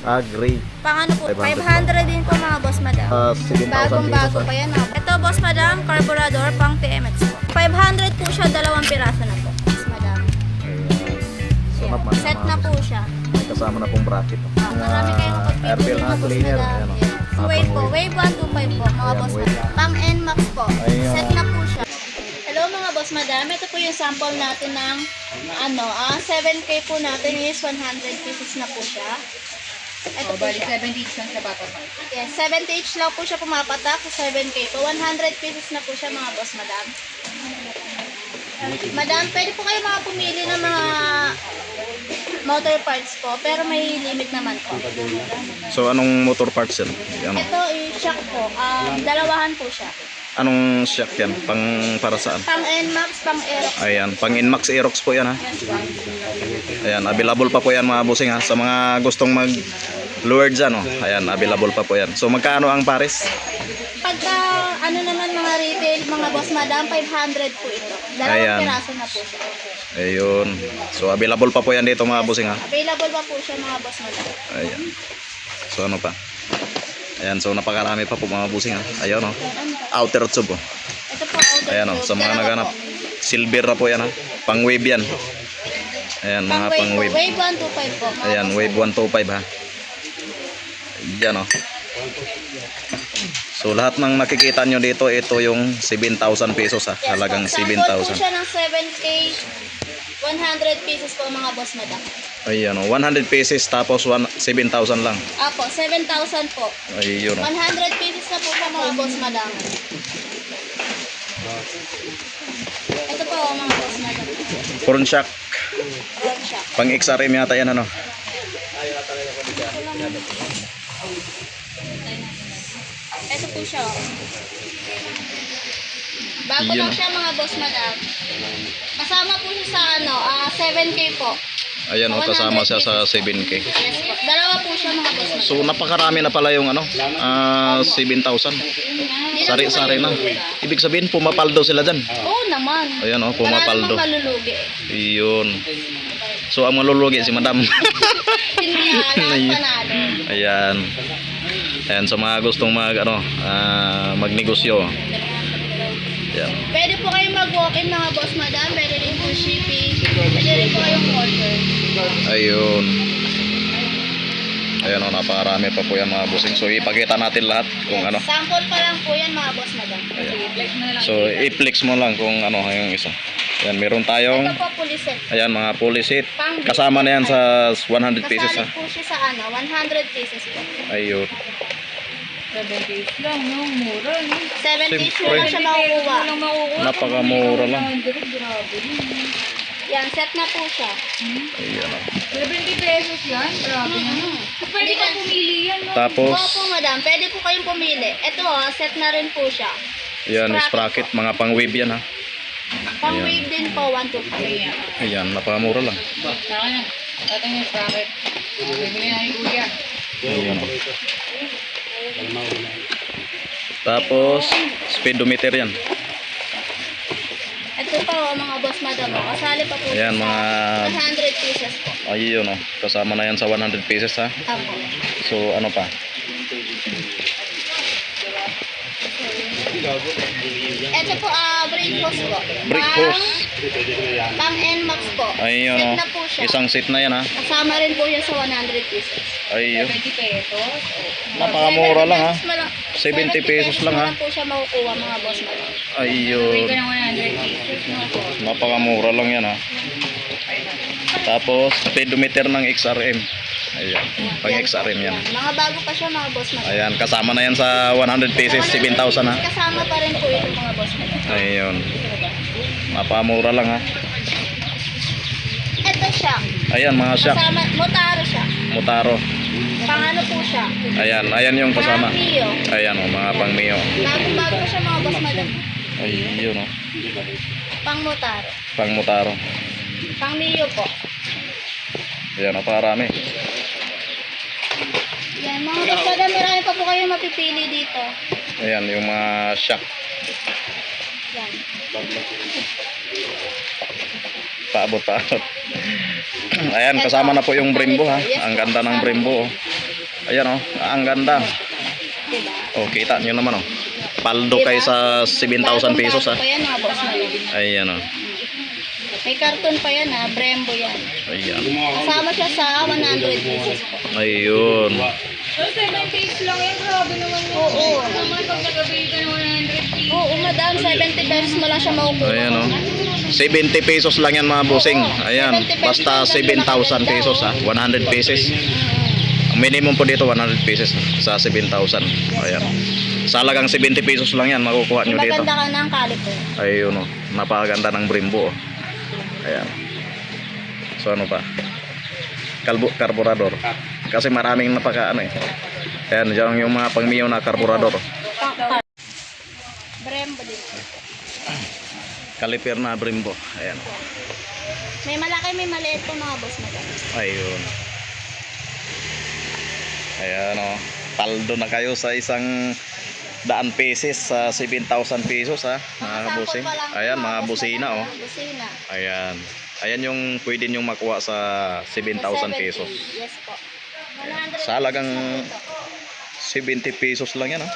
Gray. Pang ano po, 500 500 din po mga boss madam. 7,000 Bagong bago pesos. pa yan. Oh. Ito boss madam, carburetor pang TMX po. 500 po siya, dalawang piraso na po. Boss madam. Ayan. So, Yan. Set na po siya. May kasama na pong bracket. Marami kayong Air pagpipili filter na boss cleaner. madam. Ayan, oh. Yes. Wave po, wave 125 po mga Ayan, boss wave. madam. Pang NMAX po. Ayan. Set na po siya. Hello mga boss madam, ito po yung sample natin ng 7K po natin is 100 pieces na po siya. Ito po Bali, siya. 70 each lang siya bata pa. Yes, 70 each lang po siya pumapatak sa 7K po. 100 pieces na po siya mga boss madam. Madam, pwede po kayo mga pumili ng mga motor parts po, pero may limit naman po. So, anong motor parts yan? Ano? Ito yung shock po, dalawahan po siya. Anong shock yan? Para saan? Pang NMAX, pang Aerox. Ayan, pang Inmax Aerox po yan ha. Ayan, available pa po yan mga bossing ha. Sa mga gustong mag lured dyan, oh. Ayan, available pa po yan. So magkano ang pares? Pagka ano naman mga retail, mga boss madam, 500 po ito. Dalawang Ayan. piraso na po siya. Ayun. So available pa po yan dito mga bossing ha. Available pa po siya mga boss madam. Ayan. So ano pa? Ayan, so napakarami pa po mga bossing ha. Ayun oh. Outer tube oh. Ito po, outer Ayan oh, tube. sa mga Dalawa naghanap. po. Silver na po yan ha. Pang wave yan. Ayan, mga pang Pang wave. wave po, wave 125 po. mga Ayan, boss wave madam. 125 ha. Yan oh. So lahat ng nakikita nyo dito, ito yung 7,000 pesos ha. Yes, Halagang po. Sample po 7,000. siya ng 7K, 100 pieces po mga boss madam. Ayan oh, 100 pesos tapos 7,000 lang. Apo, 7,000 po. Ayun oh. 100 pieces na po siya mga boss madam. Ito po mga boss madam. Front shock, Road siya. pang XRM yata yan ano. Ito po siya. Oh. Bago Yun, lang oh. siya mga boss madam. Kasama po siya sa 7K po. Ayan oh, kasama siya sa 7K. Yes po. Dalawa po siya mga boss madam. So napakarami na pala yung 7,000. Sari-sari na. Ibig sabihin pumapaldo sila dyan. Oo naman. Ayan oh, Wala pumapaldo. namang malulugi. Iyon. So ang malulugi si madam. Hindi nga, lahat panalo. Ayan. Ayan, sa mga gustong magnegosyo. Ayan. Pwede po kayong mag-walk-in mga boss madam. Pwede rin po shipping. Pwede rin po kayong order. Ayun. Ayan o, napakarami pa po yan mga bossing. So ipakita natin lahat kung ano. Sample pa lang po yan mga boss madam. Flex mo na lang. So i-flex mo lang kung ano yung isa. Ayan, meron tayong Ito po puliset. ayan mga pulisit. Kasama na yan sa 100 pieces ha. Kasali po siya sa 100 pieces po. Ayun. 7 days lang, no? Mura, no? 7 pieces Siyempre. lang siya makukuha. Walang makukuha. Napakamura lang. 100, grabe. Yan, set na po siya. Ayan o. 70 pesos yan, grabe naman. Pwede ka pumili yan, no? Tapos, Opo madam, pwede po kayong pumili. Ito set na rin po siya. ayan, sprocket. Mga pang wave yan ha. Pang Ayan. wave din po, 1 to 5. Ayan, napakamura lang. Saka yan. Tatang yung bracket. Bibili na yung kuya. Ayan o. Tapos, speedometer yan. Ito po mga boss madam. Kasali pa po Ayan, siya mga- sa 100 pieces po. Ayun o. Kasama na yan sa 100 pieces ha. Apo. So, ano pa? Ito po, brake hose po. Brake hose. Pang NMAX po. Ayun Set o. na po siya. Isang set na yan ha. Kasama rin po yan sa 100 pieces. Ayun. 70 pesos. Napakamura lang ha. 70 70 pesos lang, ha? po siya makukuha mga boss madam. Bibili Ayun. ka ng 100 pieces, no? Napakamura lang yan ha. Tapos, speedometer ng XRM. Ayan. Pang XRM yan. Mga bago pa siya mga boss madam. Ayan. Kasama na yan sa 100 pieces. 7,000 ha. Kasama pa rin po ito mga boss madam. Ayun. Napakamura lang ha. Ito siya. Ayan, mga shock. Kasama, Motaro siya. Motaro. Pang ano po siya. Ayan. Ayan yung kasama. Pang Mio. Ayan o. Mga pang Mio. Bago pa siya mga boss madam. Ayun o. Pang Motaro. Pang Motaro. Pang Mio po. Ayan, napakarami. Yan, mga boss madam, marami pa po kayong mapipili dito. Ayan, yung mga shock. Yan. Paabot. Ayan, kasama na po yung Brembo ha. Ang ganda ng Brembo. Oh. Ayan oh, ang ganda. Diba? Oh, kita nyo naman oh. Paldo kay sa 7,000 pesos ha. Pa yan mga boss madam. Ayan oh. May karton pa yan ha, Brembo yan. Ayan. Kasama siya sa 100 pesos po. Ayun. So, 7 days lang yan. Grabe naman yun. Oo. Naman pag nagabili ka ng 100 pesos. Oo, madam, 70 pesos mo lang siya makukuha. Ayan oh. 70 pesos lang yan mga bossing. Ayan. Basta 7,000 pesos ha. 100 pesos. Ang minimum po dito 100 pesos sa 7,000. Ayan. Sa halagang 70 pesos lang yan makukuha nyo dito. Maganda ka ng caliper. Ayun oh. Napakaganda ng Brembo oh. Ayan. So ano pa? Karburador. Kasi maraming napaka ano eh. Ayan, dyan yung mga pangmiyo na karburador. Brembo din. Kaliper na Brembo. Ayan. May malaki, may maliit po mga boss madam. Ayun. Ayan o. Paldo na kayo sa isang daan pesos sa 7,000 pesos ha. Mga busing. Ayan, mga busina o. Busina. Ayan. Ayan yung pwede nyong makuha sa 7,000 pesos. Yes po. Ayan. 100 Sa halagang pesos na po 70 ito. pesos lang yan ha.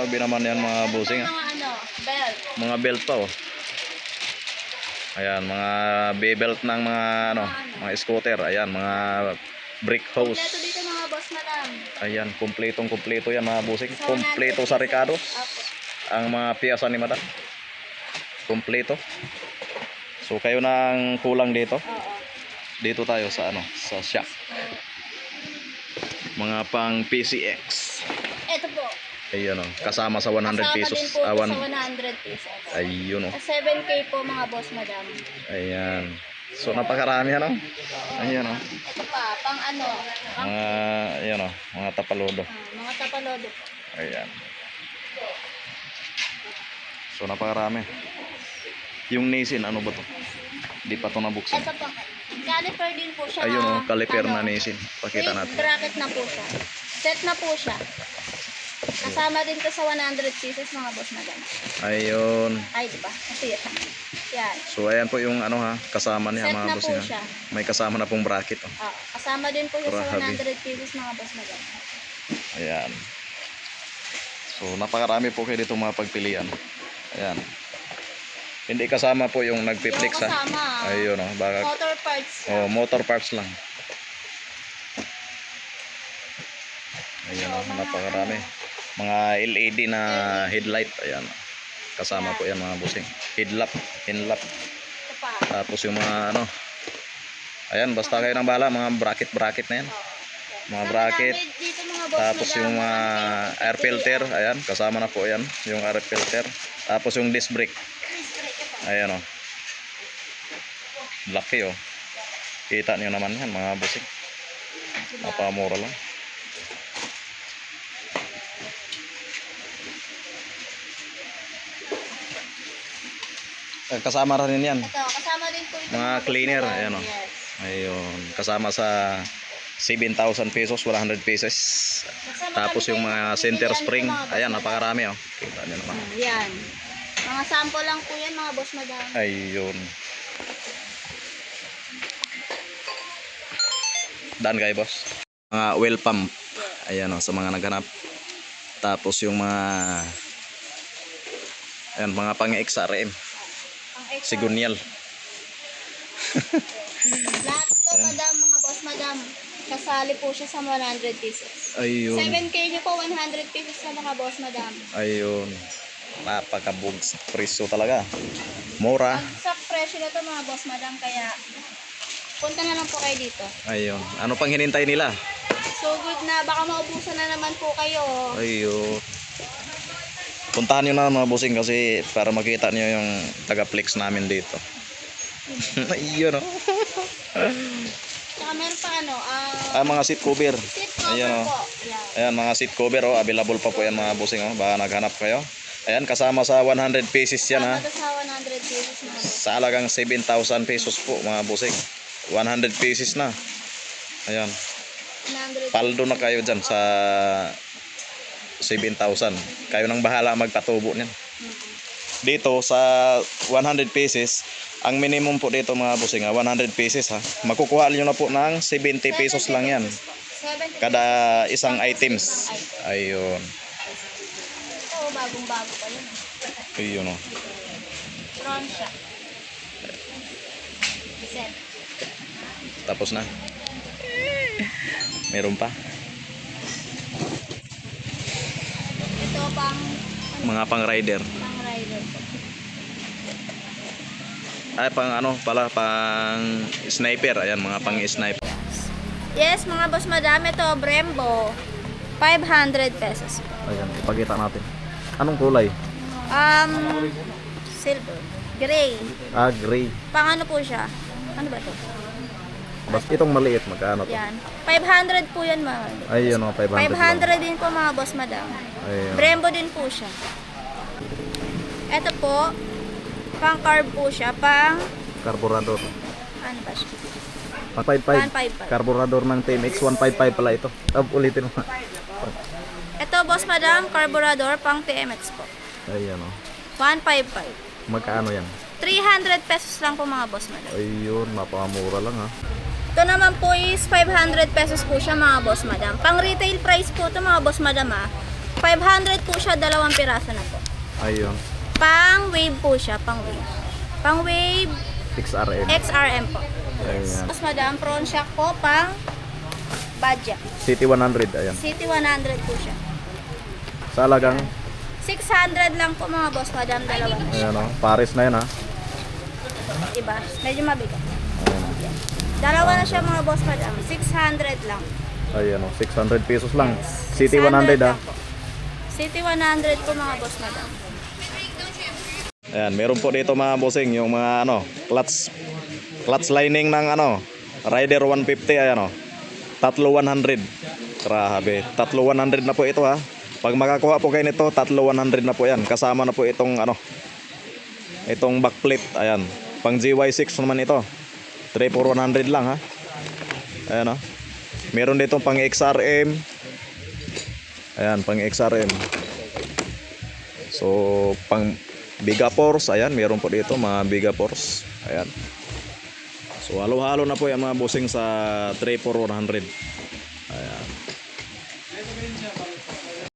Binaman yan mga busing ha. Mga ano, belt. Mga belt pa oh. Ayan, mga B-belt ng mga ano, mga scooter. Ayan, mga brake hose. Kompleto dito mga boss madam. Ayan, kumpletong-kumpleto yan mga busing. Sa Kumpleto 100 sa Ricardos. Apo. Ang mga piyasa ni madam. Kumpleto. So kayo nang kulang dito. Oo. Dito tayo sa ano, sa shop. Mga pang PCX. Ito po. Ayun oh, kasama sa 100 Kasama pesos. din po ito sa 100 pesos. Ayun oh. Sa 7K po mga boss madam. Ayan. So napakarami ano. Ayan oh. Ito pa, pang ano, pang, Mga ayan oh, mga tapalodo. mga tapalodo po. Ayan. So napakarami. Yung Nissin ano ba to? Di pa to nabuksan. Ito pa, caliper din po siya. Ayun oh, caliper ano, na Nissin. Pakita with natin. bracket na po siya. Set na po siya. Kasama din to sa 100 pieces mga boss madam. Ayun. Ay, diba? Kasi yan. So ayan po yung ano ha, kasama niya Set mga na boss po niya. siya. May kasama na pong bracket oh. Kasama din po siya sa Grabe. 100 pieces mga boss madam. Ayan. So napakarami po kayo dito mga pagpilian. Ayan. Hindi kasama po yung nagpi-flex Yung ha. kasama, Ayun oh, baka motor parts. oh, motor parts lang. Ayan oh, napakarami. Mga LED na headlight, ayan. Kasama po yan mga busing. Headlamp. Ito pa. Tapos yung mga ano. Ayan, basta kayo ng bala, mga bracket na yan. Mga bracket. Dito mga boss Tapos madam, yung mga air filter, ayan, kasama na po yan, yung air filter. Tapos yung disc brake. Ayan oh. Laki oh. Kita niyo naman yan mga busing. Napakamura lang. Kasama rin yan. Ito, kasama din po ito. Mga boss cleaner, madam. ayan oh. Yes. Ayun, kasama sa 7,000 pesos, 100 pesos. Kasama Tapos kami yung kayo mga ng center pipilian spring, po, mga boss ayan, madam. napakarami oh. Kita niyo naman. Yan. Mga sample lang po yan mga boss madam. Ayun. Daan kayo boss. Mga oil pump. Ayan oh, sa mga naghanap. Tapos yung mga ayan, mga pang-XRM. Ang extra. Sigunial. Lahat to madam, mga boss madam. Kasali po siya sa 100 pieces. Ayun. 7K nyo po, 100 pieces na mga boss madam. Ayun. Napakabugs presyo talaga. Mura. Ang sa presyo na to mga boss madam, kaya punta na lang po kayo dito. Ayun. Ano pang hinintay nila? So good na, baka maubusan na naman po kayo. Ayun. Puntahan nyo na mga bossing kasi para makita nyo yung taga-flex namin dito. Ayun oh. Tsaka meron pa ano, Mga seat cover. seat cover Ayan, oh. po. Yan. Ayan, mga seat cover oh, available pa po yan mga bossing oh. Baka naghanap kayo. Ayan, kasama sa 100 pesos yan ha. Tapos sa 100 pesos mga boss. Sa halagang 7,000 pesos po mga bossing. 100 pesos na. Ayan, 100 paldo na kayo dyan sa 7,000. Kayo nang bahala magpatubo niyan. Dito sa 100 pesos, ang minimum po dito mga bossing 100 pesos ha. Makukuha niyo na po ng 70 pesos lang yan. 70 Kada isang items. Ayun. Ito, bagong-bago pa yun. Ayun o. Prawn siya. Set. Tapos na. Meron pa. Ito pang Mga pang rider. pang rider po. Ay, pang ano pala, pang sniper. Ayan, mga pang sniper. Yes, mga boss madam, ito Brembo. 500 pesos. Ayan, ipakita natin. Anong kulay? Silver. Gray. Ah, gray. Pang ano po siya? Ano ba to? Basta itong maliit, magkano to? Yan. 500 po yan mga. Ayun o, 500 lang. 500 din po mga boss madam. Ayun. Brembo din po siya. Ito po, pang carb po siya, pang Carburador. ano ba siya? 155. 155. Carburador ng TMX 155 pala ito. Ulitin mo. Ito boss madam, carburetor pang TMX po. Ayun o. 155. Magkano yan? 300 pesos lang po mga boss madam. Ayun, mapakamura lang ha. Ito naman po is 500 pesos po siya mga boss madam. Pang retail price po ito mga boss madam ha. 500 po siya, 2 piraso na po. Ayun. Pang wave po siya, pang wave. Pang wave XRM. XRM po. Ayan. Boss madam, prawn shock po, pang budget. City 100. Ayan. City 100 po siya. Sa alagang. 600 lang po mga boss madam, dalawa na siya. Ayan o. Paris na yan ha. Diba? Medyo mabigat. Ayan o. Dalawa na siya mga boss madam, 600 lang. Ayan o. 600 pesos lang. City 600 100 ha. lang po. City 100 po mga boss madam. Ayan, meron po dito mga bossing yung mga ano, clutch lining ng ano, Rider 150 ayan o. Tatlo 100. Grabe, tatlo 100 na po ito ha. Pag makakuha po kayo nito, tatlo 100 na po yan. Kasama na po itong ano, itong backplate, ayan. Pang GY6 naman ito. 3 for 100 lang ha. Ayan o. Meron dito pang XRM. Ayan, pang XRM. So, pang Bigapors, ayan, meron po dito mga Bigapors. Ayan. So, halo-halo na po yan mga bossing sa 3 for 100.